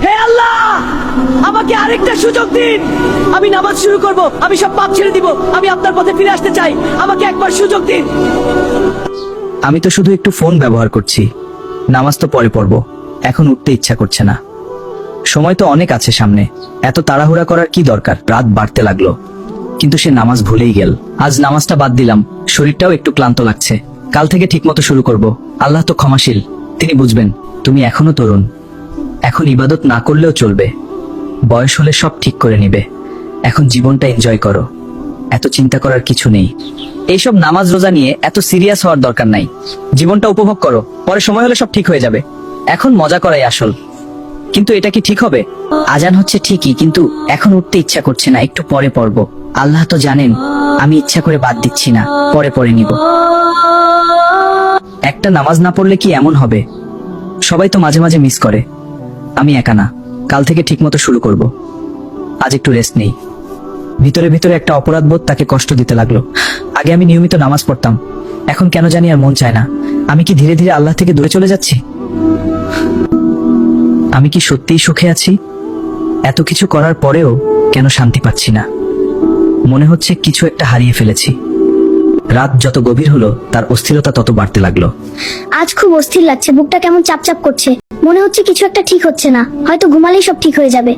হে আল্লাহ, আমাকে আরেকটা সুযোগ দিন। আমি নামাজ শুরু করব, আমি সব পাপ ছেড়ে দিব, আমি আপনার পথে ফিরে আসতে চাই, আমাকে একবার সুযোগ দিন। আমি তো শুধু একটু ফোন ব্যবহার করছি, নামাজ তো পরে পড়ব, এখন উঠতে ইচ্ছা করছে না। সময় তো অনেক আছে সামনে, এত তাড়াহুড়া করার কি দরকার। রাত বাড়তে লাগলো, কিন্তু সে নামাজ ভুলেই গেল। আজ নামাজটা বাদ দিলাম, শরীরটাও একটু ক্লান্ত লাগছে। কাল থেকে ঠিকমতো শুরু করব। আল্লাহ তো ক্ষমাশীল, তিনি বুঝবেন। তুমি এখনো তরুণ, এখন ইবাদত না করলেও চলবে, বয়স হলে সব ঠিক করে নিবে। এখন জীবনটা এনজয় করো, এত চিন্তা করার কিছু নেই। এইসব নামাজ রোজা নিয়ে এত সিরিয়াস হওয়ার দরকার নাই। জীবনটা উপভোগ করো, পরে সময় হলে সব ঠিক হয়ে যাবে। এখন মজা করাই আসল। কিন্তু এটা কি ঠিক হবে? আজান হচ্ছে ঠিকই, কিন্তু এখন উঠতে ইচ্ছা করছে না, একটু পরে পড়ব। আল্লাহ তো জানেন আমি ইচ্ছা করে বাদ দিচ্ছি না, পরে পড়ে নিব। একটা নামাজ না পড়লে কি এমন হবে? সবাই তো মাঝে মাঝে মিস করে, আমি একা না। কাল থেকে ঠিকমতো শুরু করব। আজ একটু রেস্ট নেই। ভিতরে ভিতরে একটা অপরাধ বোধ তাকে কষ্ট দিতে লাগলো। আগে আমি নিয়মিত নামাজ পড়তাম, এখন কেন জানি আর মন চায় না। আমি কি ধীরে ধীরে আল্লাহ থেকে দূরে চলে যাচ্ছি? আমি কি সত্যিই সুখে আছি? এত কিছু করার পরেও কেন শান্তি পাচ্ছি না? মনে হচ্ছে কিছু একটা হারিয়ে ফেলেছি। রাত যত গভীর হলো তার অস্থিরতা তত বাড়তে লাগলো। আজ খুব অস্থির লাগছে, বুকটা কেমন চাপচাপ করছে। মনে হচ্ছে কিছু একটা ঠিক হচ্ছে না, হয়তো ঘুমালেই সব ঠিক হয়ে যাবে।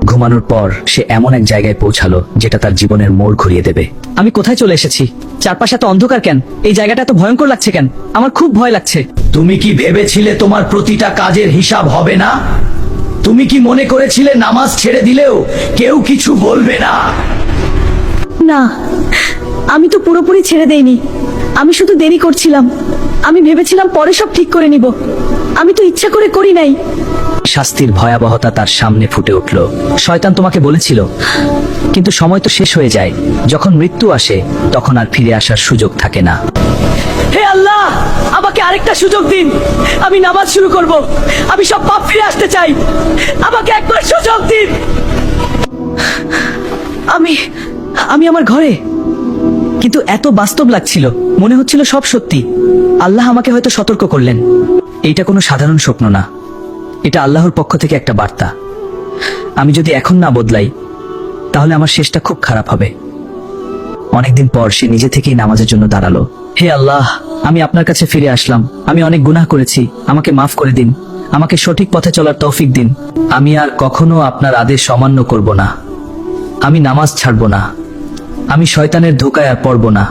ঘুমানোর পর সে এমন এক জায়গায় পৌঁছালো যেটা তার জীবনের মোড় ঘুরিয়ে দেবে। আমি কোথায় চলে এসেছি? চারপাশে এত অন্ধকার কেন? এই জায়গাটা এত ভয়ঙ্কর লাগছে কেন? আমার খুব ভয় লাগছে। তুমি কি ভেবেছিলে তোমার প্রতিটা কাজের হিসাব হবে না? তুমি কি মনে করেছিলে নামাজ ছেড়ে দিলেও কেউ কিছু বলবে না? না, আমি তো পুরোপুরি ছেড়ে দেইনি। আমি শুধু দেরি করছিলাম। আমি ভেবেছিলাম পরে সব ঠিক করে নিব। আমি তো ইচ্ছা করে করি নাই। শাস্তির ভয়াবহতা তার সামনে ফুটে উঠল। শয়তান তোমাকে বলেছিল, কিন্তু সময় তো শেষ হয়ে যায়। যখন মৃত্যু আসে তখন আর ফিরে আসার সুযোগ থাকে না। হে আল্লাহ, আমাকে আরেকটা সুযোগ দিন। আমি নামাজ শুরু করব, আমি সব পাপ ফিরে আসতে চাই, আমাকে একবার সুযোগ দিন। আমি আমার ঘরে, কিন্তু এত বাস্তব লাগছিল, মনে হচ্ছিল সব সত্যি। আল্লাহ আমাকে হয়তো সতর্ক করলেন। এইটা কোনো সাধারণ স্বপ্ন না, এটা আল্লাহর পক্ষ থেকে একটা বার্তা। আমি যদি এখন না বদলাই তাহলে আমার শেষটা খুব খারাপ হবে। অনেকদিন পর সে নিজে থেকেই নামাজের জন্য দাঁড়ালো। হে আল্লাহ, আমি আপনার কাছে ফিরে আসলাম। আমি অনেক গুনাহ করেছি, আমাকে মাফ করে দিন। আমাকে সঠিক পথে চলার তৌফিক দিন। আমি আর কখনো আপনার আদেশ অমান্য করব না। আমি নামাজ ছাড়ব না। আমি শয়তানের ধোকায় আর পড়ব না।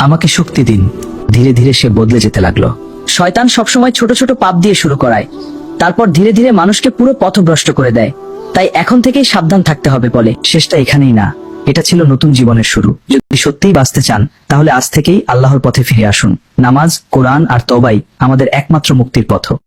আমাকে শক্তি দিন। ধীরে ধীরে সে বদলে যেতে লাগলো। শয়তান সবসময় ছোট ছোট পাপ দিয়ে শুরু করায়, তারপর ধীরে ধীরে মানুষকে পুরো পথভ্রষ্ট করে দেয়। তাই এখন থেকেই সাবধান থাকতে হবে বলে। শেষটা এখানেই না, এটা ছিল নতুন জীবনের শুরু। যদি সত্যিই বাঁচতে চান তাহলে আজ থেকেই আল্লাহর পথে ফিরে আসুন। নামাজ, কোরআন আর তওবাই আমাদের একমাত্র মুক্তির পথ।